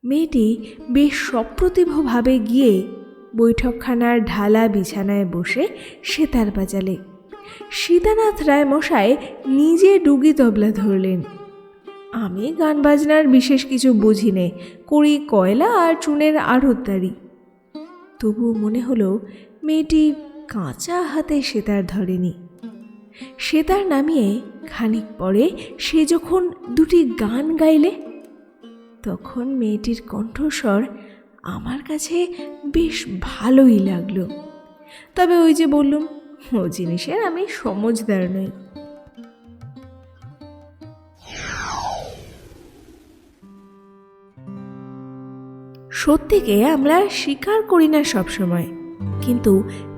মেয়েটি বেশ সপ্রতিভভাবে গিয়ে বৈঠকখানার ঢালা বিছানায় বসে সেতার বাজালে। সীতানাথ রায় মশাই নিজে ডুগি তবলা ধরলেন। আমি গান বাজনার বিশেষ কিছু বুঝি নে, করি কয়লা আর চুনের আড়তদারি। তবুও মনে হলো মেয়েটি কাঁচা হাতে সেতার ধরেনি। সেতার নামিয়ে খানিক পরে সে যখন দুটি গান গাইলে, তখন মেয়েটির কণ্ঠস্বর আমার কাছে বেশ ভালোই লাগলো। তবে ওই যে বললুম, ও জিনিসের আমি সমজদার নই। সত্যিকে আমরা স্বীকার করি না সবসময়, কিন্তু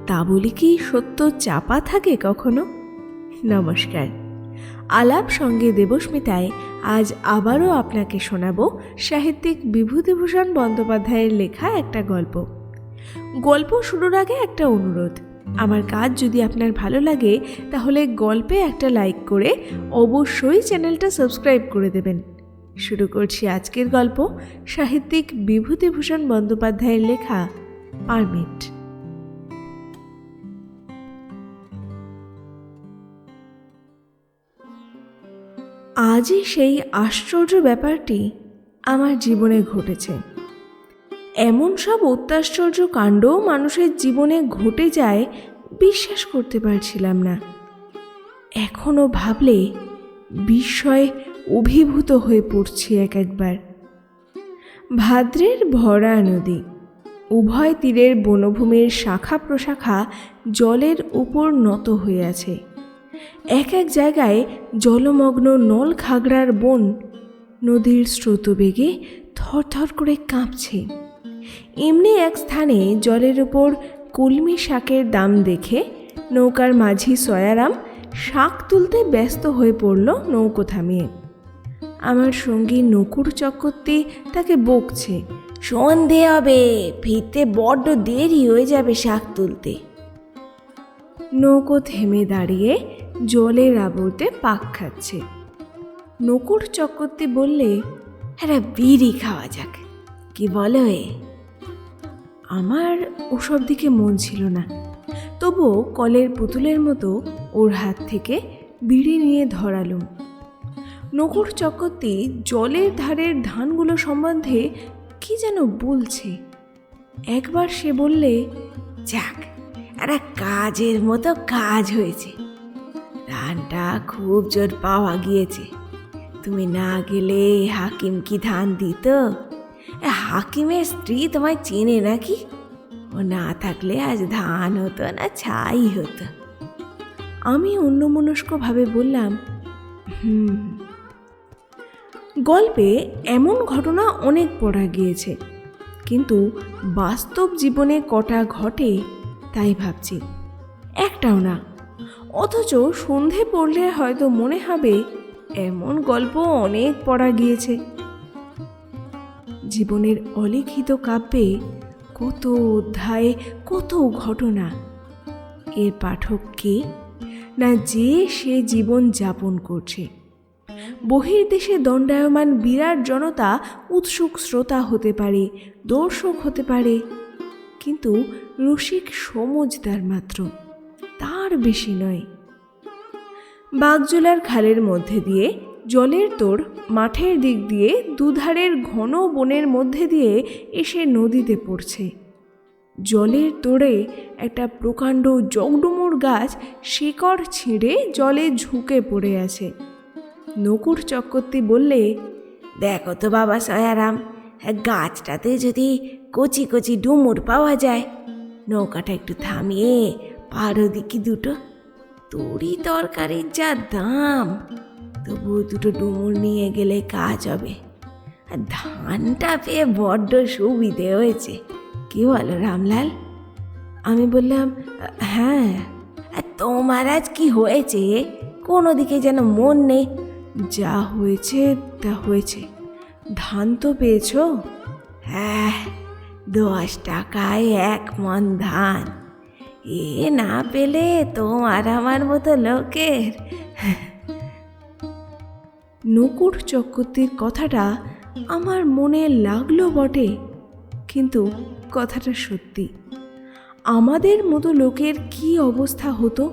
তা বলি কি সত্য চাপা থাকে কখনো? নমস্কার, আলাপ সঙ্গে দেবস্মিতায় আজ আবারও আপনাকে শোনাবো সাহিত্যিক বিভূতিভূষণ বন্দ্যোপাধ্যায়ের লেখা একটা গল্প। গল্প শুরুর আগে একটা অনুরোধ, আমার কাজ যদি আপনার ভালো লাগে তাহলে গল্পে একটা লাইক করে অবশ্যই চ্যানেলটা সাবস্ক্রাইব করে দেবেন। শুরু করছি আজকের গল্প, সাহিত্যিক বিভূতিভূষণ বন্দ্যোপাধ্যায়ের লেখা পারমিট। আজই সেই আশ্চর্য ব্যাপারটি আমার জীবনে ঘটেছে। এমন সব অত্যাশ্চর্য কাণ্ডও মানুষের জীবনে ঘটে যায় বিশ্বাস করতে পারছিলাম না। এখনও ভাবলে বিস্ময়ে অভিভূত হয়ে পড়ছি এক একবার। ভাদ্রের ভরা নদী, উভয় তীরের বনভূমির শাখা প্রশাখা জলের উপর নত হয়ে আছে। এক এক জায়গায় জলমগ্ন নল খাগড়ার বন নদীর স্রোতবেগে থরথর করে কাঁপছে। এমনি এক স্থানে জলের উপর কলমি শাকের দাম দেখে নৌকার মাঝি সয়ারাম শাক তুলতে ব্যস্ত হয়ে পড়ল নৌকো থামিয়ে। আমার সঙ্গী নকুর চক্রবর্তী তাকে বকছে, সন্ধে হবে, ফিরতে বড্ড দেরি হয়ে যাবে শাক তুলতে। নৌকো থেমে দাঁড়িয়ে জলের আবর্তে পাক খাচ্ছে। নকুর চক্রবর্তী বললে, একটা বিড়ি খাওয়া যাক, কি বলো? আমার ওসব দিকে মন ছিল না, তবুও কলের পুতুলের মতো ওর হাত থেকে বিড়ি নিয়ে ধরালুম। নকুর চক্রবর্তী জলের ধারের ধানগুলো সম্বন্ধে কি যেন বলছে। একবার সে বললে, যাক, একটা কাজের মতো কাজ হয়েছে, ধানটা খুব জোর পাওয়া গিয়েছে। তুমি না গেলে হাকিম কি ধান দিত? হাকিমের স্ত্রী তোমায় চেনে নাকি? ও না থাকলে আজ ধান হতো না, ছাই হতো। আমি অন্যমনস্কভাবে বললাম, গল্পে এমন ঘটনা অনেক পড়া গিয়েছে, কিন্তু বাস্তব জীবনে কটা ঘটে তাই ভাবছি। একটাও না। অথচ সন্ধে পড়লে হয়তো মনে হবে এমন গল্প অনেক পড়া গিয়েছে। জীবনের অলিখিত কাব্যে কত অধ্যায়, কত ঘটনা। এর পাঠক কে? না যে সে জীবন যাপন করছে। বহির্দেশে দণ্ডায়মান বিরাট জনতা উৎসুক শ্রোতা হতে পারে, দর্শক হতে পারে, কিন্তু রসিক সমজদার মাত্র, তার বেশি নয়। বাগজোলার খালের মধ্যে দিয়ে জলের তোড় মাঠের দিক দিয়ে দুধারের ঘন বনের মধ্যে দিয়ে এসে নদীতে পড়ছে। জলের তোড়ে একটা প্রকাণ্ড জগডুমুর গাছ শিকড় ছিঁড়ে জলে ঝুঁকে পড়ে আছে। নকুর চক্রবর্তী বললে, দেখো তো বাবা সয়ারাম, গাছটাতে যদি কচি কচি ডুমুর পাওয়া যায়, নৌকাটা একটু থামিয়ে পারো দিকি দুটো। তরি তরকারির যা দাম, তবু দুটো ডুমুর নিয়ে গেলে কাজ হবে। আর ধানটা পেয়ে বড্ড সুবিধে হয়েছে, কি বলো রামলাল? আমি বললাম, হ্যাঁ। তোমার আজ কি হয়েছে? কোনো দিকে যেন মন নেই। যা হয়েছে তা হয়েছে, ধান তো পেয়েছ? হ্যাঁ, 10 টাকায় 1 মণ ধান। এ না পেলে তোমার আমার মতো লোকের। নকুর চক্রবর্তীর কথাটা আমার মনে লাগলো বটে, কিন্তু কথাটা সত্যি। আমাদের মতো লোকের কি অবস্থা হতো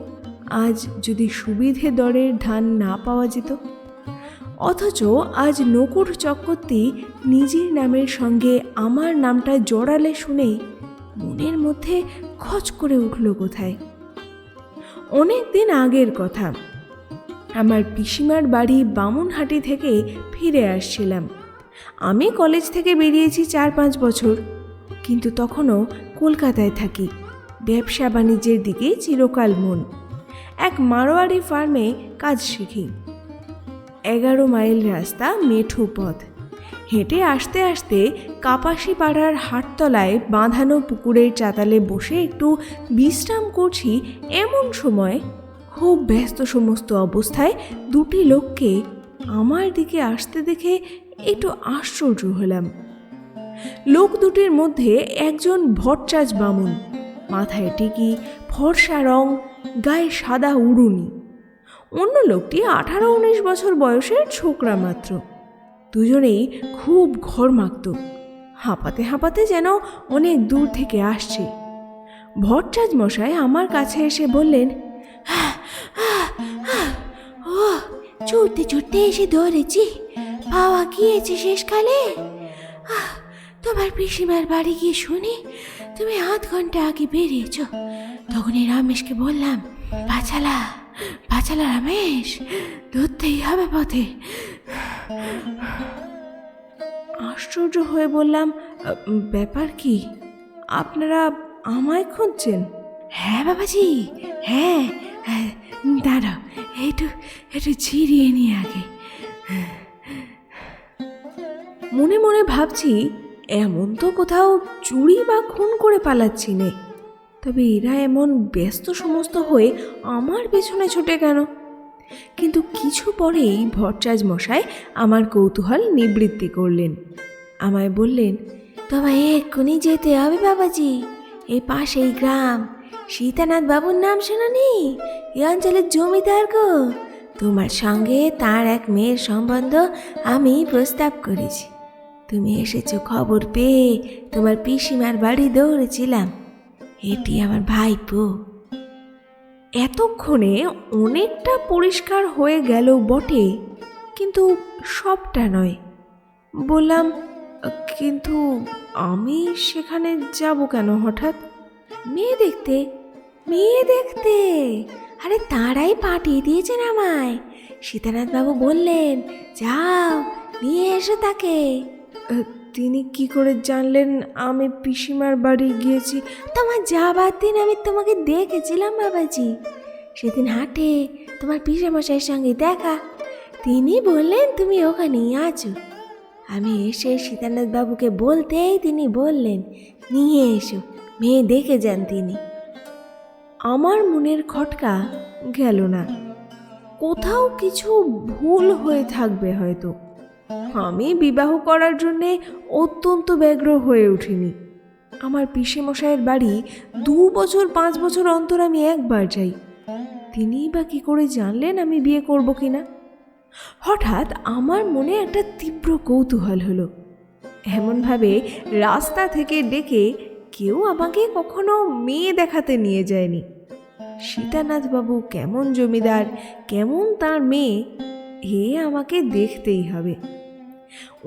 আজ যদি সুবিধে দরের ধান না পাওয়া যেত। অথচ আজ নকুর চক্রবর্তী নিজের নামের সঙ্গে আমার নামটা জড়ালে শুনে মনের মধ্যে খচ করে উঠল কোথায়। অনেক দিন আগের কথা, আমার পিসিমার বাড়ি বামুনহাটি থেকে ফিরে আসছিলাম। আমি কলেজ থেকে বেরিয়েছি 4-5 বছর, কিন্তু তখনও কলকাতায় থাকি। ব্যবসা বাণিজ্যের দিকে চিরকাল মন। এক মারোয়ারি ফার্মে কাজ শিখি। 11 মাইল রাস্তা, মেঠো পথ। হেঁটে আসতে আসতে কাপাসি পাড়ার হাটতলায় বাঁধানো পুকুরের চাতালে বসে একটু বিশ্রাম করছি, এমন সময় খুব ব্যস্ত সমস্ত অবস্থায় দুটি লোককে আমার দিকে আসতে দেখে একটু আশ্চর্য হলাম। লোক দুটির মধ্যে একজন ভট্টাচ বামুন, মাথায় টিকি, ফর্সা রং, গায়ে সাদা উড়ুনি। অন্য লোকটি 18-19 বছর বয়সের ছোকরা মাত্র। দুজনেই খুব ঘর্মাক্ত, হাঁপাতে হাঁপাতে যেন অনেক দূর থেকে আসছে। ভট্টাচ মশাই আমার কাছে এসে বললেন, ও ছুটতে ছুটতে এসে ধরেছি, পাওয়া গিয়েছে শেষকালে। তোমার পিসিমার বাড়ি গিয়ে শুনি তুমি 8 ঘন্টা আগে বেরিয়েছ। তখনই রমেশকে বললাম, বাঁচালা বাঁচালা রমেশ, ধরতেই হবে পথে। আশ্চর্য হয়ে বললাম, ব্যাপার কি? আপনারা আমায় খুঁজছেন? হ্যাঁ বাবাজি, হ্যাঁ, দাঁড়াও, একটু একটু ছিড়িয়ে নি আগে। মনে মনে ভাবছি, এমন তো কোথাও চুরি বা খুন করে পালাচ্ছি নে, তবে এরা এমন ব্যস্ত সমস্ত হয়ে আমার পেছনে ছুটে কেন? কিন্তু কিছু পরেই ভট্টাচ মশাই আমার কৌতূহল নিবৃত্তি করলেন। আমায় বললেন, তোমায় এক্ষুনি যেতে হবে বাবাজি, এই পাশেই গ্রাম। সীতানাথ বাবুর নাম শোনোনি? এই অঞ্চলের জমিদার গো। তোমার সঙ্গে তার এক মেয়ের সম্বন্ধ আমি প্রস্তাব করেছি। তুমি এসেছো খবর পেয়ে তোমার পিসিমার বাড়ি দৌড়েছিলাম। এটি আমার ভাইপো। এতক্ষণে অনেকটা পরিষ্কার হয়ে গেল বটে, কিন্তু সবটা নয়। বললাম, কিন্তু আমি সেখানে যাব কেন হঠাৎ? মেয়ে দেখতে? মেয়ে দেখতে? আরে তারাই পাঠিয়ে দিয়েছেন আমায়। সীতানাথ বাবু বললেন, যাও নিয়ে এসো তাকে। তিনি কি করে জানলেন আমি পিসিমার বাড়ি গিয়েছি? তোমার যাবার দিন আমি তোমাকে দেখেছিলাম বাবাজি। সেদিন হাটে তোমার পিসেমশাইয়ের সঙ্গে দেখা। তিনি বললেন তুমি ওখানেই আছো। আমি এসে সীতানাথ বাবুকে বলতেই তিনি বললেন, নিয়ে এসো, মেয়ে দেখে যান তিনি। আমার মনের খটকা গেল না। কোথাও কিছু ভুল হয়ে থাকবে হয়তো। আমি বিবাহ করার জন্যে অত্যন্ত ব্যগ্র হয়ে উঠিনি। আমার পিসেমশাইয়ের বাড়ি 2 বছর 5 বছর অন্তর আমি একবার যাই। তিনিই বা কি করে জানলেন আমি বিয়ে করব কিনা? হঠাৎ আমার মনে একটা তীব্র কৌতূহল হলো। এমনভাবে রাস্তা থেকে ডেকে কেউ আমাকে কখনো মেয়ে দেখাতে নিয়ে যায়নি। সীতানাথ বাবু কেমন জমিদার, কেমন তার মেয়ে, এ আমাকে দেখতেই হবে।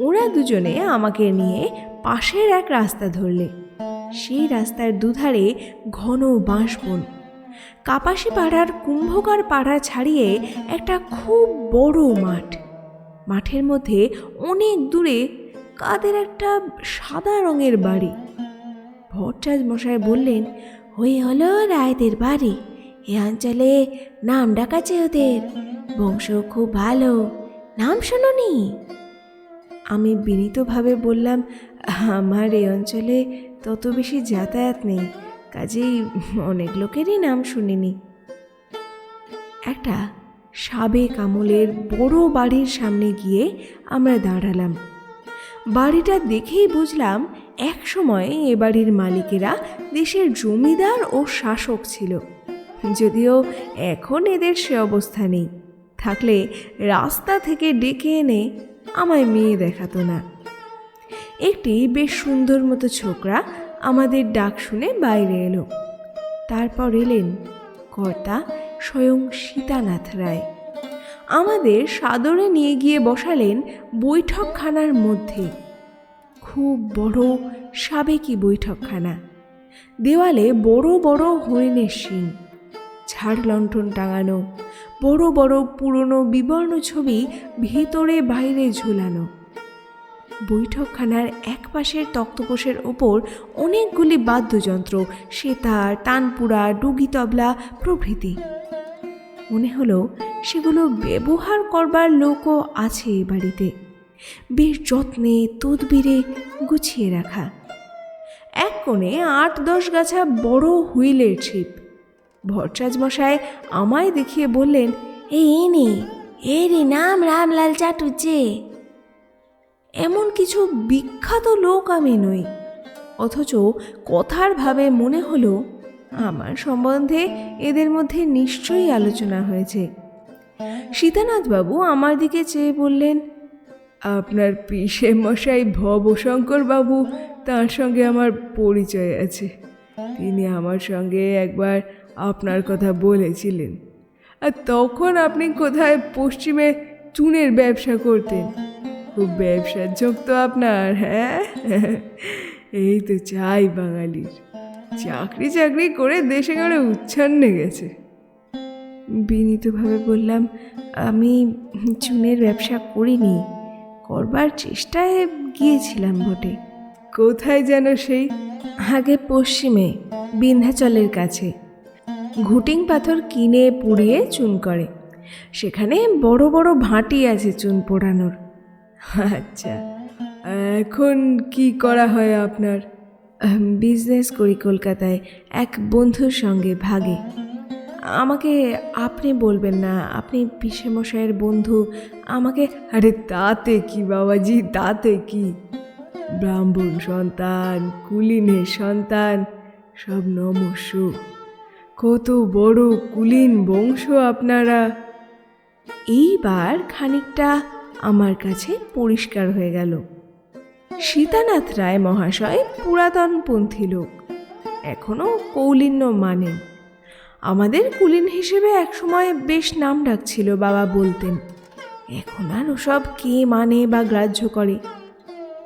ওরা দুজনে আমাকে নিয়ে পাশের এক রাস্তা ধরলে। সেই রাস্তার দুধারে ঘন বাঁশবন। কাপাসি পাড়ার কুম্ভকার পাড়া ছাড়িয়ে একটা খুব বড় মাঠ। মাঠের মধ্যে অনেক দূরে কাদের একটা সাদা রঙের বাড়ি। ভট্টাচ মশাই বললেন, ওই হলো রায়দের বাড়ি। এ অঞ্চলে নাম ডাকাছে ওদের, বংশ খুব ভালো। নাম শোনোনি? আমি বিনীতভাবে বললাম, আমার এই অঞ্চলে তত বেশি যাতায়াত নেই, কাজেই অনেক লোকেরই নাম শুনিনি। একটা সাবেক আমলের বড় বাড়ির সামনে গিয়ে আমরা দাঁড়ালাম। বাড়িটা দেখেই বুঝলাম এক সময় এ বাড়ির মালিকেরা দেশের জমিদার ও শাসক ছিল। যদিও এখন এদের সে অবস্থা নেই, থাকলে রাস্তা থেকে ডেকে এনে আমায় মেয়ে দেখাতো না। একটি বেশ সুন্দর মতো ছোকরা আমাদের ডাক শুনে বাইরে এলো। তারপর এলেন কর্তা স্বয়ং সীতানাথ রায়। আমাদের সাদরে নিয়ে গিয়ে বসালেন বৈঠকখানার মধ্যে। খুব বড় সাবেকি বৈঠকখানা। দেওয়ালে বড় বড় হরিণের শিং, ঝাড় লণ্ঠন টাঙানো, বড় বড় পুরনো বিবর্ণ ছবি ভেতরে বাইরে ঝুলানো। বৈঠকখানার এক পাশের তক্তপোষের ওপর অনেকগুলি বাদ্যযন্ত্র, সেতার, তানপুরা, ডুগি তবলা প্রভৃতি। মনে হলো সেগুলো ব্যবহার করবার লোকও আছে এই বাড়িতে, বেশ যত্নে তদবিরে গুছিয়ে রাখা। এক কোণে 8-10 গাছা বড় হুইলের ছিপ। ভট্টাচার্য মশাই আমায় দেখিয়ে বললেন, এর নাম রামলাল চাটুজ্জে। এমন কিছু বিখ্যাত লোক আমি নই, অথচ কথার ভাবে মনে হলো আমার সম্বন্ধে এদের মধ্যে নিশ্চয়ই আলোচনা হয়েছে। সীতানাথবাবু আমার দিকে চেয়ে বললেন, আপনার পিসে মশাই ভবশঙ্কর বাবু, তার সঙ্গে আমার পরিচয় আছে। তিনি আমার সঙ্গে একবার আপনার কথা বলেছিলেন, আর তখন আপনি কোথায় পশ্চিমে চুনের ব্যবসা করতেন। খুব ব্যবসার ঝোঁক তো আপনার। হ্যাঁ, এই তো চাই বাঙালির, চাকরি করে দেশে গেলে উচ্ছন্নে গেছে। বিনীতভাবে বললাম, আমি চুনের ব্যবসা করিনি, করবার চেষ্টায় গিয়েছিলাম বটে। কোথায় যেন সেই? আগে পশ্চিমে, বিন্ধ্যাচলের কাছে। ঘুটিং পাথর কিনে পুড়িয়ে চুন করে, সেখানে বড় বড় ভাঁটি আছে চুন পোড়ানোর। আচ্ছা, এখন কি করা হয় আপনার? বিজনেস করি কলকাতায় এক বন্ধুর সঙ্গে ভাগে। আমাকে আপনি বলবেন না, আপনি পিসে মশাইয়ের বন্ধু। আমাকে আরে তাতে কি বাবাজি, তাতে কি? ব্রাহ্মণ সন্তান, কুলীনের সন্তান, সব নমস্য। কত বড় কুলীন বংশ আপনারা। এইবার খানিকটা আমার কাছে পরিষ্কার হয়ে গেল। সীতানাথ রায় মহাশয় পুরাতনপন্থী লোক, এখনো কৌলিন্য মানেন। আমাদের কুলীন হিসেবে একসময় বেশ নাম ডাক ছিল, বাবা বলতেন। এখন আর ওসব কে মানে বা গ্রাহ্য করে?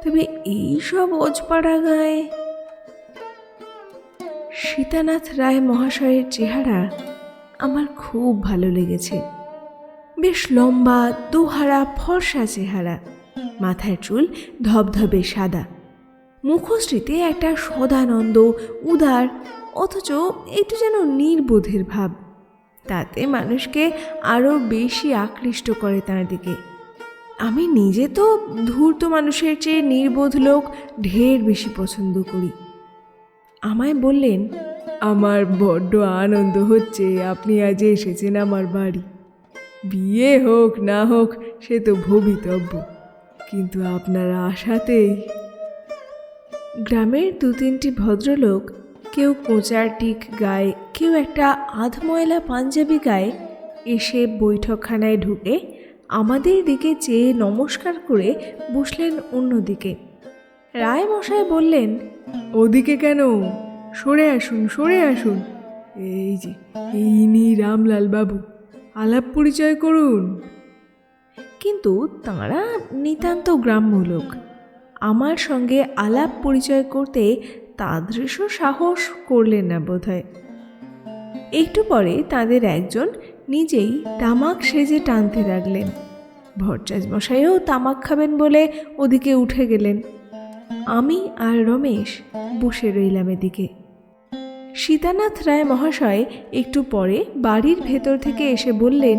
তবে এই সব অজপাড়া গায়ে। সীতানাথ রায় মহাশয়ের চেহারা আমার খুব ভালো লেগেছে। বেশ লম্বা, দুহারা, ফর্সা চেহারা, মাথার চুল ধবধবে সাদা, মুখশ্রীতে একটা সদানন্দ, উদার, অথচ একটু যেন নির্বোধের ভাব। তাতে মানুষকে আরও বেশি আকৃষ্ট করে তার দিকে। আমি নিজে তো ধূর্ত মানুষের চেয়ে নির্বোধ লোক ঢের বেশি পছন্দ করি। আমায় বললেন, আমার বড্ড আনন্দ হচ্ছে আপনি আজ এসেছেন আমার বাড়ি। বিয়ে হোক না হোক সে তো ভবিতব্য, কিন্তু আপনার আশাতেই। গ্রামের 2-3টি ভদ্রলোক, কেউ কোঁচার টিক গায়ে, কেউ একটা আধময়লা পাঞ্জাবি গায়ে, এসে বৈঠকখানায় ঢুকে আমাদের দিকে চেয়ে নমস্কার করে বসলেন অন্যদিকে। রায় মশাই বললেন, ওদিকে কেন, সরে আসুন, সরে আসুন। এই যে ইনি রামলাল বাবু, আলাপ পরিচয় করুন। কিন্তু তাঁরা নিতান্ত গ্রাম্য লোক, আমার সঙ্গে আলাপ পরিচয় করতে তাদৃশ সাহস করলেন না বোধহয়। একটু পরে তাদের একজন নিজেই তামাক সেজে টানতে লাগলেন। ভট্টাচার্য মশাইও তামাক খাবেন বলে ওদিকে উঠে গেলেন। আমি আর রমেশ বসে রইলাম এদিকে। সীতানাথ রায় মহাশয় একটু পরে বাড়ির ভেতর থেকে এসে বললেন,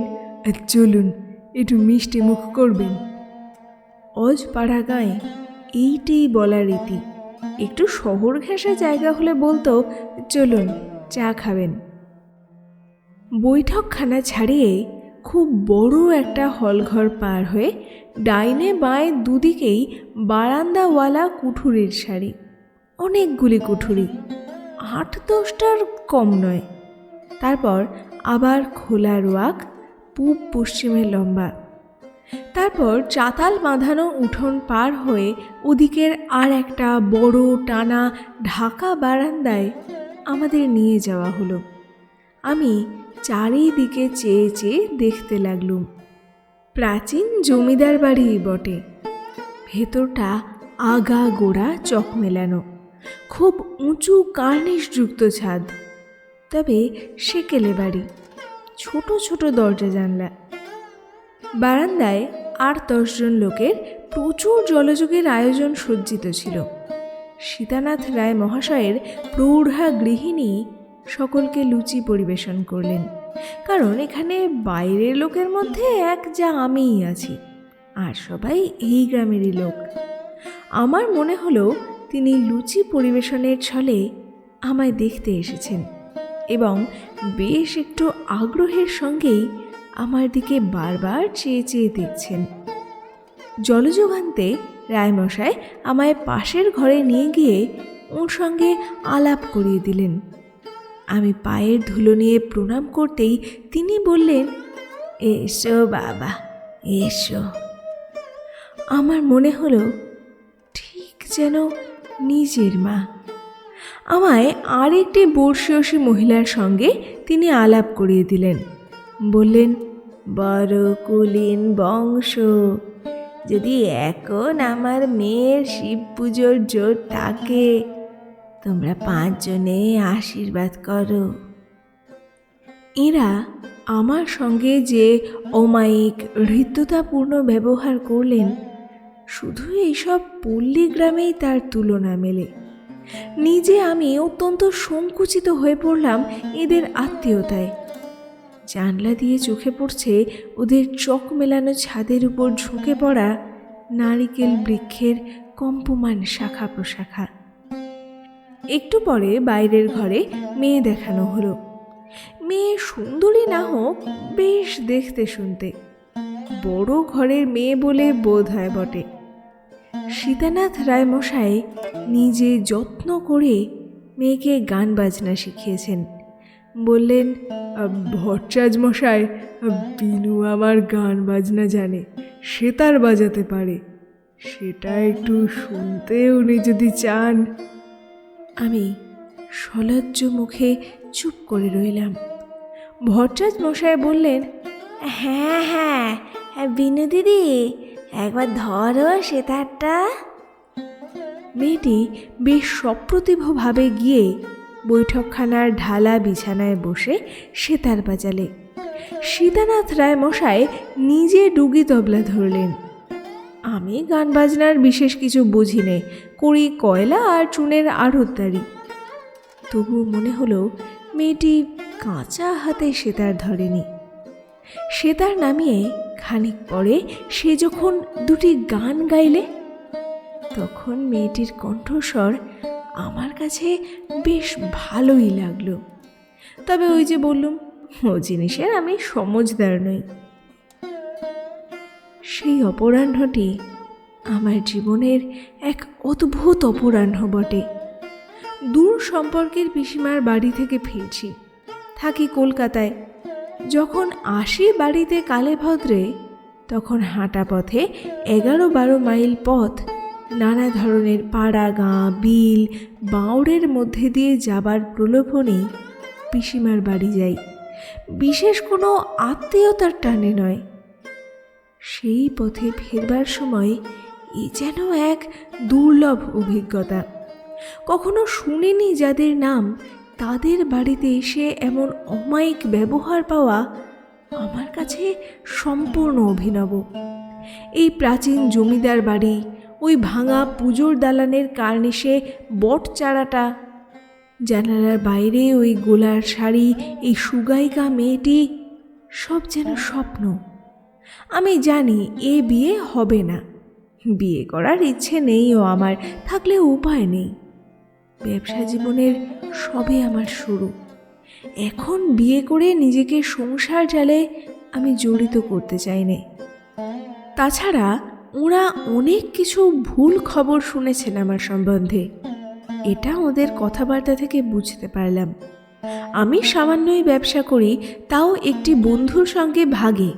চলুন একটু মিষ্টি মুখ করবেন। অজপাড়া গাঁয়ে এইটাই বলার রীতি। একটু শহর ঘেঁষা জায়গা হলে বলতো, চলুন চা খাবেন। বৈঠকখানা ছাড়িয়ে খুব বড় একটা হলঘর পার হয়ে ডাইনে বাঁয়ে দুদিকেই বারান্দাওয়ালা কুঠুরির সারি, অনেকগুলি কুঠুরি, 8-10টার কম নয়। তারপর আবার খোলা রোয়াক, পূব পশ্চিমে লম্বা। তারপর চাতাল বাঁধানো উঠোন পার হয়ে ওদিকের আর একটা বড় টানা ঢাকা বারান্দায় আমাদের নিয়ে যাওয়া হলো। আমি চারিদিকে চেয়ে চেয়ে দেখতে লাগলুম। প্রাচীন জমিদার বাড়ি বটে, ভেতরটা আগা গোড়া চক মেলানো, খুব উঁচু কার্নিশযুক্ত ছাদ, তবে সেকেলে বাড়ি, ছোট ছোট দরজা জানলা। বারান্দায় ৮-১০ জন লোকের প্রচুর জলযোগের আয়োজন সজ্জিত ছিল। সীতানাথ রায় মহাশয়ের প্রৌঢ়া গৃহিণী সকলকে লুচি পরিবেশন করলেন, কারণ এখানে বাইরের লোকের মধ্যে এক যা আমিই আছি, আর সবাই এই গ্রামেরই লোক। আমার মনে হলো তিনি লুচি পরিবেশনের ছলে আমায় দেখতে এসেছেন এবং বেশ একটু আগ্রহের সঙ্গেই আমার দিকে বারবার চেয়ে চেয়ে দেখছেন। জলযোগ আনতে রায়মশাই আমায় পাশের ঘরে নিয়ে গিয়ে ওর সঙ্গে আলাপ করিয়ে দিলেন। আমি পায়ের ধুলো নিয়ে প্রণাম করতেই তিনি বললেন, এসো বাবা, এসো। আমার মনে হলো ঠিক যেন নিজের মা। আমায় আর একটি বর্ষীয়সী মহিলার সঙ্গে তিনি আলাপ করিয়ে দিলেন। বললেন, বড় কুলীন বংশ, যদি এখন আমার মেয়ের শিব পুজোর জোর থাকে, তোমরা 5 জনে আশীর্বাদ করো। এরা আমার সঙ্গে যে অমায়িক হৃদ্যতাপূর্ণ ব্যবহার করলেন, শুধু এইসব পল্লী গ্রামেই তার তুলনা মেলে। নিজে আমি অত্যন্ত সংকুচিত হয়ে পড়লাম এদের আত্মীয়তায়। জানলা দিয়ে চোখে পড়ছে ওদের চক মেলানো ছাদের উপর ঝুঁকে পড়া নারিকেল বৃক্ষের কম্পমান শাখা প্রশাখা। একটু পরে বাইরের ঘরে মেয়ে দেখানো হলো। মেয়ে সুন্দরী না হোক, বেশ দেখতে শুনতে, বড় ঘরের মেয়ে বলে বোধ হয় বটে। সীতানাথ রায় মশাই নিজে যত্ন করে মেয়েকে গান বাজনা শিখিয়েছেন। বললেন, ভট্টাচার্য মশাই, বিনু আমার গান বাজনা জানে, সেতার বাজাতে পারে, সেটা একটু শুনতে উনি যদি চান। আমি সলজ্জ মুখে চুপ করে রইলাম। ভট্টাচার্য মশাই বললেন, হ্যাঁ হ্যাঁ, বিনু দিদি, একবার ধরো সেতারটা। মেয়েটি বেশ সপ্রতিভভাবে গিয়ে বৈঠকখানার ঢালা বিছানায় বসে সেতার বাজালে। সীতানাথ রায় মশাই নিজে ডুগি তবলা ধরলেন। আমি গান বাজনার বিশেষ কিছু বুঝি নে, করি কয়লা আর চুনের আড়তদারি। তবু মনে হলো মেয়েটি কাঁচা হাতে সেতার ধরেনি। সেতার নামিয়ে খানিক পরে সে যখন 2টি গান গাইলে, তখন মেয়েটির কণ্ঠস্বর আমার কাছে বেশ ভালোই লাগলো। তবে ওই যে বললুম, ও জিনিসের আমি সমজদার নই। সেই অপরাহ্নটি আমার জীবনের এক অদ্ভুত অপরাহ্ন বটে। দূর সম্পর্কের পিসিমার বাড়ি থেকে ফিরছি, থাকি কলকাতায়। যখন আসি বাড়িতে কালে ভদ্রে, তখন হাঁটা পথে 11-12 মাইল পথ নানা ধরনের পাড়া, গাঁ, বিল, বাঁওড়ের মধ্যে দিয়ে যাবার প্রলোভনেই পিসিমার বাড়ি যাই, বিশেষ কোনো আত্মীয়তার টানে নয়। সেই পথে ফেরবার সময় এ যেন এক দুর্লভ অভিজ্ঞতা। কখনো শুনিনি যাদের নাম, তাদের বাড়িতে এসে এমন অমায়িক ব্যবহার পাওয়া আমার কাছে সম্পূর্ণ অভিনব। এই প্রাচীন জমিদার বাড়ি, ওই ভাঙা পুজোর দালানের কার্নিশে বট চারাটা, জানালার বাইরে ওই গোলার শাড়ি, এই সুগায়িকা মেয়েটি, সব যেন স্বপ্ন। আমি জানি এ বিয়ে হবে না, বিয়ে করার ইচ্ছে নেইও আমার, থাকলেও উপায় নেই। ব্যবসা জীবনের সবে আমার শুরু। এখন বিয়ে করে নিজেকে সংসার জালে আমি জড়িত করতে চাই না। তাছাড়া ওরা অনেক কিছু ভুল খবর শুনেছেন আমার সম্বন্ধে, এটা ওদের কথাবার্তা থেকে বুঝতে পারলাম। আমি সামান্যই ব্যবসা করি, তাও একটি বন্ধুর সঙ্গে ভাগে।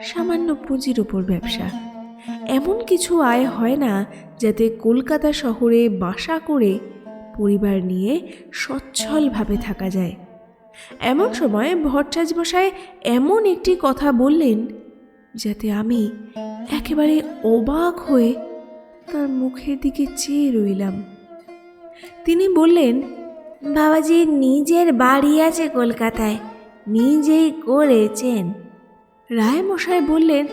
সামান্য পুঁজির ওপর ব্যবসা। এমন কিছু আয় হয় না যাতে কলকাতা শহরে বাসা করে পরিবার নিয়ে সচ্ছলভাবে থাকা যায়। এমন সময় ভট্টাচার্য মশাই এমন একটি কথা বললেন যাতে আমি একেবারে অবাক হয়ে তার মুখের দিকে চেয়ে রইলাম। তিনি বললেন, বাবাজির নিজের বাড়ি আছে কলকাতায়, নিজেই করেছেন। রায়মশাই বললেন,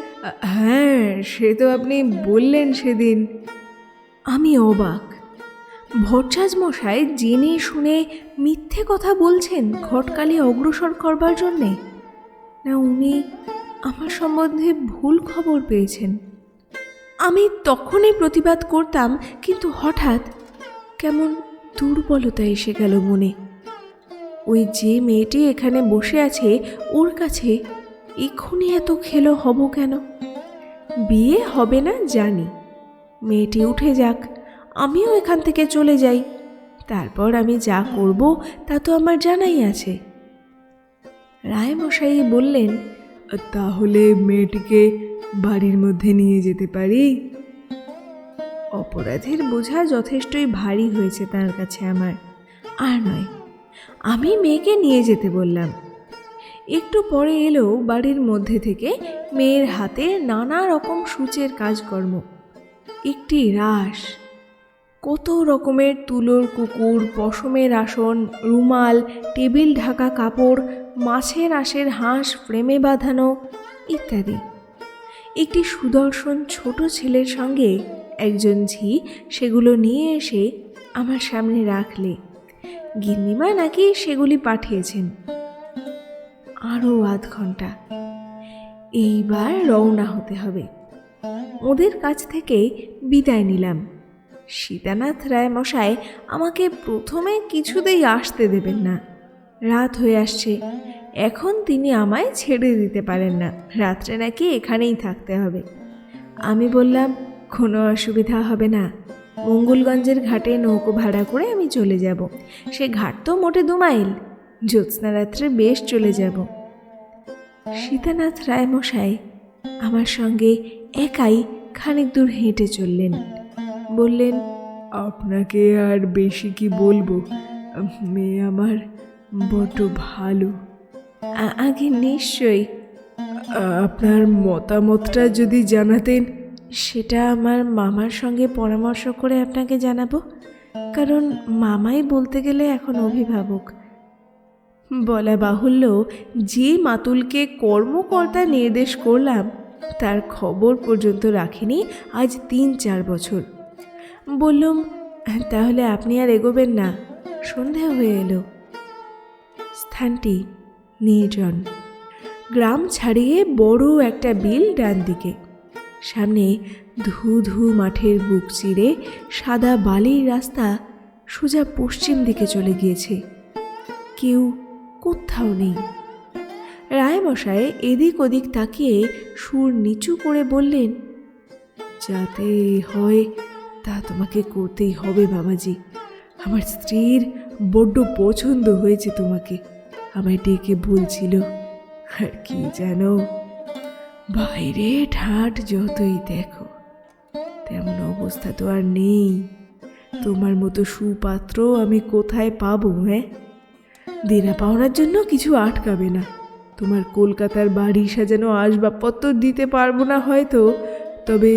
হ্যাঁ সে তো আপনি বললেন সেদিন। আমি অবাক। ভট্টাচার্য মশাই জেনে শুনে মিথ্যে কথা বলছেন ঘটকালি অগ্রসর করবার জন্যে, না উনি আমার সম্বন্ধে ভুল খবর পেয়েছেন? আমি তখনই প্রতিবাদ করতাম, কিন্তু হঠাৎ কেমন দুর্বলতা এসে গেল মনে। ওই যে মেয়েটি এখানে বসে আছে ওর কাছে এক্ষুনি এত খেলো হব কেন? বিয়ে হবে না জানি, মেয়েটি উঠে যাক, আমিও এখান থেকে চলে যাই, তারপর আমি যা করব তা তো আমার জানাই আছে। রায়মশাই বললেন, তাহলে মেয়েটিকে বাড়ির মধ্যে নিয়ে যেতে পারি? অপরাধের বোঝা যথেষ্টই ভারী হয়েছে তার কাছে আমার, আর নয়। আমি মেয়েকে নিয়ে যেতে বললাম। একটু পরে এলো বাড়ির মধ্যে থেকে মেয়ের হাতে নানা রকম সূচের কাজকর্ম, একটি রাস, কত রকমের তুলোর কুকুর, পশমের আসন, রুমাল, টেবিল ঢাকা কাপড়, মাছের আঁশের হাঁস ফ্রেমে বাঁধানো ইত্যাদি। একটি সুদর্শন ছোট ছেলের সঙ্গে একজন ঝি সেগুলো নিয়ে এসে আমার সামনে রাখলে গিন্নিমা নাকি সেগুলি পাঠিয়েছেন। আরও আধ ঘন্টা, এইবার রওনা হতে হবে। ওদের কাছ থেকে বিদায় নিলাম। সীতানাথ রায়মশাই আমাকে প্রথমে কিছুতেই আসতে দেবেন না। রাত হয়ে আসছে, এখন তিনি আমায় ছেড়ে দিতে পারেন না, রাত্রে নাকি এখানেই থাকতে হবে। আমি বললাম, কোনো অসুবিধা হবে না, মঙ্গলগঞ্জের ঘাটে নৌকো ভাড়া করে আমি চলে যাব। সে ঘাট তো মোটে 2 মাইল, জ্যোৎস্না রাত্রে বেশ চলে যাব। সীতানাথ রায়মশাই আমার সঙ্গে একাই খানিক দূর হেঁটে চললেন। বললেন, আপনাকে আর বেশি কি বলবো, মেয়ে আমার বড্ড ভালো। আগে নিশ্চয়ই, আপনার মতামতটা যদি জানাতেন। সেটা আমার মামার সঙ্গে পরামর্শ করে আপনাকে জানাবো, কারণ মামাই বলতে গেলে এখন অভিভাবক। বলা বাহুল্য, যে মাতুলকে কর্মকর্তা নির্দেশ করলাম তার খবর পর্যন্ত রাখিনি আজ 3-4 বছর। বললুম, তাহলে আপনি আর এগোবেন না, সন্ধে হয়ে এলো। স্থানটি নির্জন। গ্রাম ছাড়িয়ে বড় একটা বিল ডান দিকে, সামনে ধু ধু মাঠের বুক চিরে সাদা বালির রাস্তা সোজা পশ্চিম দিকে চলে গিয়েছে, কেউ কোথাও নেই। রায়মশাই এদিক ওদিক তাকিয়ে সুর নিচু করে বললেন, যাতে হয় তা তোমাকে করতেই হবে বাবাজি। আমার স্ত্রীর বড্ড পছন্দ হয়েছে তোমাকে, আমায় ডেকে বলছিল। আর কি জানো, বাইরে ঠাট যতই দেখো তেমন অবস্থা তো আর নেই। তোমার মতো সুপাত্র আমি কোথায় পাবো? হ্যাঁ, দেনা পাওনার জন্য কিছু আটকাবে না। তোমার কলকাতার বাড়ি সাজানো আসবাবপত্র দিতে পারবো না হয়তো, তবে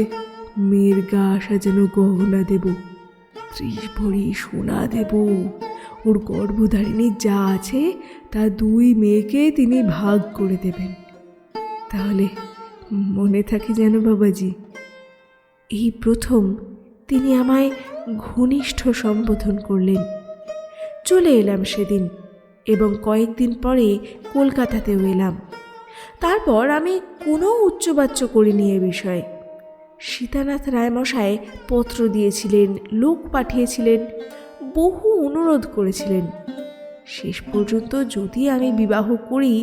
মেয়ের গা সাজানো গহনা দেব, 30 ভরি সোনা দেব। ওর গর্ভধারিণী যা আছে তা 2 মেয়েকে তিনি ভাগ করে দেবেন। তাহলে মনে থাকে যেন বাবাজি। এই প্রথম তিনি আমায় ঘনিষ্ঠ সম্বোধন করলেন। চলে এলাম সেদিন, এবং কয়েকদিন পরে কলকাতাতেও এলাম। তারপর আমি কোনো উচ্চবাচ্য করিনি এ বিষয়ে। সীতানাথ রায়মশাই পত্র দিয়েছিলেন, লোক পাঠিয়েছিলেন, বহু অনুরোধ করেছিলেন। শেষ পর্যন্ত যদি আমি বিবাহ করি,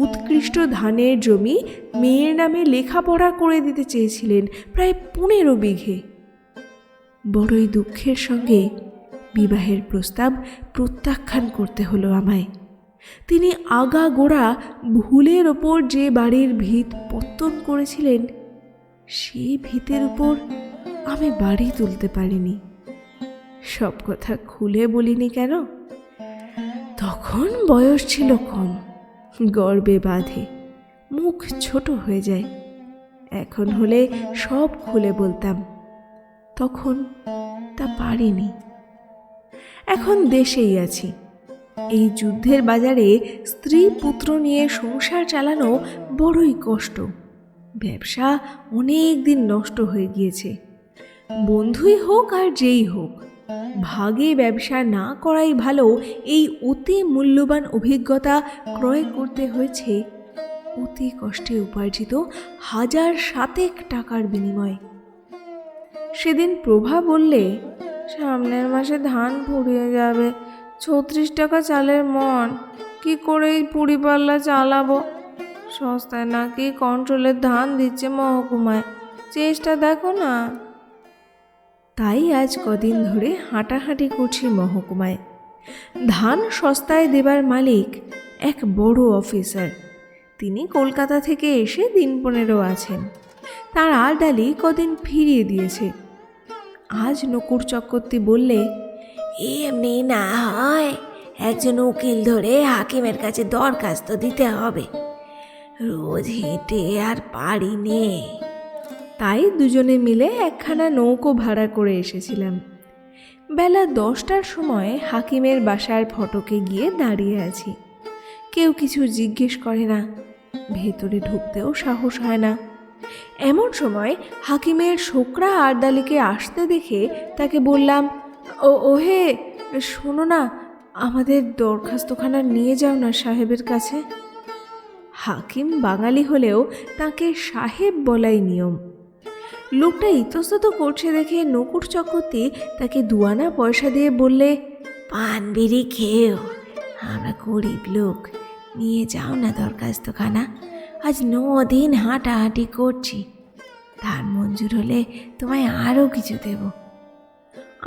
উৎকৃষ্ট ধানের জমি মেয়ের নামে লেখাপড়া করে দিতে চেয়েছিলেন, প্রায় 15 বিঘে। বড়ই দুঃখের সঙ্গে বিবাহের প্রস্তাব প্রত্যাখ্যান করতে হলো আমায়। তিনি আগাগোড়া ভুলের ওপর যে বাড়ির ভিত পত্তন করেছিলেন, সেই ভিতের উপর আমি বাড়ি তুলতে পারিনি। সব কথা খুলে বলিনি কেন? তখন বয়স ছিল কম, গর্বে বাঁধে, মুখ ছোট হয়ে যায়। এখন হলে সব খুলে বলতাম, তখন তা পারিনি। এখন দেশেই আছি। এই যুদ্ধের বাজারে স্ত্রী পুত্র নিয়ে সংসার চালানো বড়ই কষ্ট। ব্যবসা অনেক দিন নষ্ট হয়ে গিয়েছে। বন্ধুই হোক আর যেই হোক, ভাগে ব্যবসা না করাই ভালো। এই অতি মূল্যবান অভিজ্ঞতা ক্রয় করতে হয়েছে অতি কষ্টে উপার্জিত 1000 টাকার বিনিময়ে। সেদিন প্রভা বললে, সামনের মাসে ধান ফুরিয়ে যাবে, 36 টাকা চালের মণ, কি করে এই পুরি পাল্লা চালাবো? সস্তায় নাকি কন্ট্রোলের ধান দিচ্ছে মহকুমায়, চেষ্টা দেখো না। তাই আজ কদিন ধরে হাঁটাহাঁটি করছি মহকুমায়। ধান সস্তায় দেবার মালিক এক বড় অফিসার। তিনি কলকাতা থেকে এসে দিন 15 আছেন। তার আলডালি কদিন ফিরিয়ে দিয়েছে। আজ নকুর চক্রবর্তী বললে, এমনি না হয় একজন উকিল ধরে হাকিমের কাছে দরখাস্ত দিতে হবে, রোজ হেঁটে আর পারি নে। তাই দুজনে মিলে একখানা নৌকো ভাড়া করে এসেছিলাম। বেলা 10টার সময় হাকিমের বাসার ফটকে গিয়ে দাঁড়িয়ে আছি। কেউ কিছু জিজ্ঞেস করে না, ভেতরে ঢুকতেও সাহস হয় না। এমন সময় হাকিমের ছোকরা আরদালিকে আসতে দেখে তাকে বললাম, ওহে শোনো না, আমাদের দরখাস্তখানা নিয়ে যাও না সাহেবের কাছে। হাকিম বাঙালি হলেও তাকে সাহেব বলাই নিয়ম। লোকটা ইতস্তত করছে দেখে নকুর চক্রবর্তী তাকে 2 আনা পয়সা দিয়ে বললে, পান বিড়ি খেয়েও, আমরা গরিব লোক, নিয়ে যাও না দরখাস্তখানা। আজ 9 দিন হাঁটাহাঁটি করছি, ধান মঞ্জুর হলে তোমায় আরও কিছু দেব।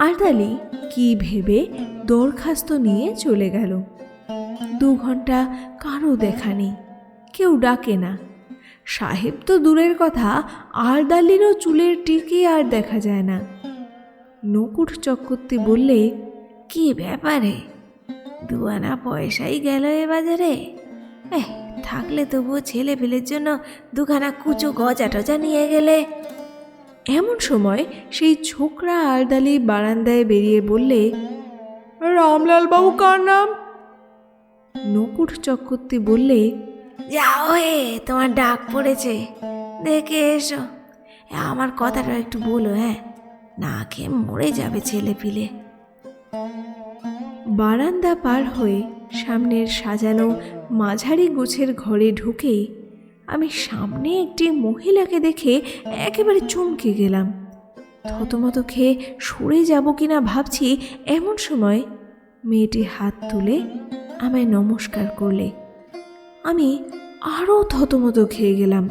আরদালি কি ভেবে দরখাস্ত নিয়ে চলে গেল। 2 ঘন্টা কারো দেখা নেই, কেউ ডাকে না। সাহেব তো দূরের কথা, আরদালিরও চুলের টিকে আর দেখা যায় না। নকুর চক্রবর্তী বললে, কি ব্যাপারে, 2 আনা পয়সাই গেল এ বাজারে? থাকলে তবুও ছেলে পেলের জন্য 2খানা কুচো গজা টজা নিয়ে গেলে। এমন সময় সেই ছোকরা আরদালি বারান্দায় বেরিয়ে বললে, রামলাল বাবু কার নাম? নকুর চক্রবর্তী বললে, যাও হে, তোমার ডাক পড়েছে, দেখে এসো। আমার কথাটা একটু বলো, না খেয়ে মরে যাবে ছেলে পিলে। বারান্দা পার হয়ে সামনের সাজানো মাঝারি গোছের ঘরে ঢুকেই আমি সামনে একটি মহিলাকে দেখে একেবারে চমকে গেলাম। থতমত খেয়ে সরে যাব কিনা ভাবছি, এমন সময় মেয়েটি হাত তুলে আমায় নমস্কার করলে। আমি আরও থতমত খেয়ে গেলাম।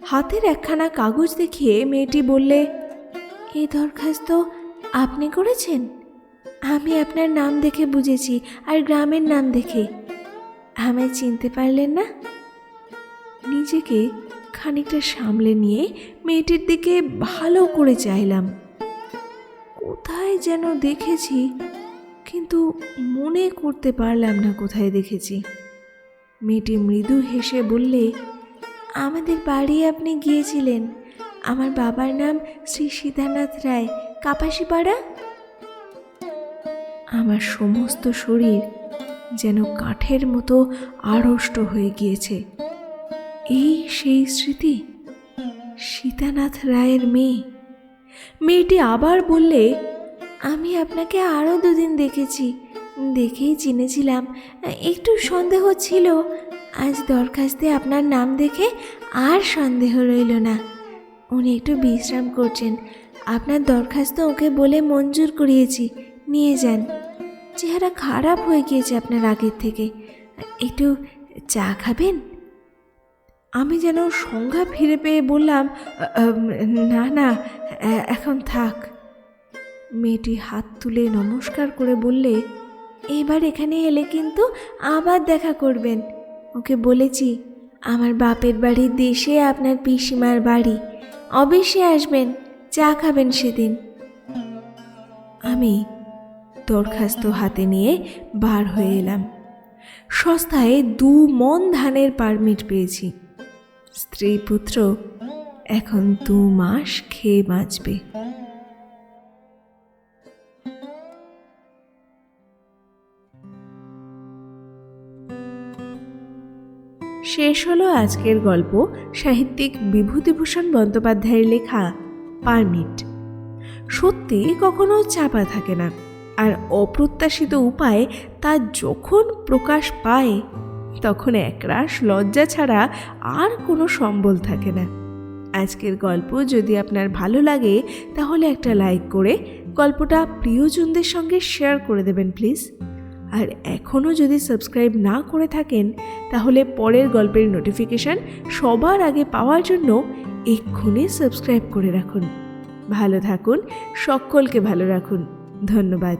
হাতের একখানা কাগজ দেখিয়ে মেয়েটি বললে, এই দরখাস্ত আপনি করেছেন? আমি আপনার নাম দেখে বুঝেছি, আর গ্রামের নাম দেখে। আমায় চিনতে পারলেন না? নিজেকে খানিকটা সামলে নিয়ে মেয়েটির দিকে ভালো করে চাইলাম। কোথায় যেন দেখেছি, কিন্তু মনে করতে পারলাম না কোথায় দেখেছি। মেয়েটি মৃদু হেসে বললে, আমাদের বাড়ি আপনি গিয়েছিলেন। আমার বাবার নাম শ্রী সীতানাথ রায়, কাপাসিপাড়া। আমার সমস্ত শরীর যেন কাঠের মতো আড়ষ্ট হয়ে গিয়েছে। এই সেই স্মৃতি, সীতানাথ রায়ের মেয়ে। মেয়েটি আবার বললে, আমি আপনাকে আরও 2 দিন দেখেছি, দেখেই চিনেছিলাম। একটু সন্দেহ ছিল, আজ দরখাস্তে আপনার নাম দেখে আর সন্দেহ রইল না। উনি একটু বিশ্রাম করছেন, আপনার দরখাস্ত ওকে বলে মঞ্জুর করিয়েছি, নিয়ে যান। চেহারা খারাপ হয়ে গিয়েছে আপনার আগের থেকে, একটু চা খাবেন? আমি যেন সংজ্ঞা ফিরে পেয়ে বললাম, না না, এখন থাক। মেয়েটি হাত তুলে নমস্কার করে বললে, এবার এখানে এলে কিন্তু আবার দেখা করবেন। ওকে বলেছি আমার বাপের বাড়ির দেশে আপনার পিসিমার বাড়ি, অবশ্যই আসবেন, চা খাবেন সেদিন। আমি দরখাস্ত হাতে নিয়ে বার হয়ে এলাম। সস্তায় 2 মণ ধানের পারমিট পেয়েছি। স্ত্রী পুত্র এখন 2 মাস খেয়ে বাঁচবে। শেষ হলো আজকের গল্প, সাহিত্যিক বিভূতিভূষণ বন্দ্যোপাধ্যায়ের লেখা পারমিট। সত্যি কখনো চাপা থাকে না, আর অপ্রত্যাশিত উপায়ে তা যখন প্রকাশ পায় তখন একরাশ লজ্জা ছাড়া আর কোনো সম্বল থাকে না। আজকের গল্প যদি আপনার ভালো লাগে তাহলে একটা লাইক করে গল্পটা প্রিয়জনদের সঙ্গে শেয়ার করে দেবেন প্লিজ। আর এখনও যদি সাবস্ক্রাইব না করে থাকেন তাহলে পরের গল্পের নোটিফিকেশান সবার আগে পাওয়ার জন্য এক্ষুনি সাবস্ক্রাইব করে রাখুন। ভালো থাকুন, সকলকে ভালো রাখুন। ধন্যবাদ।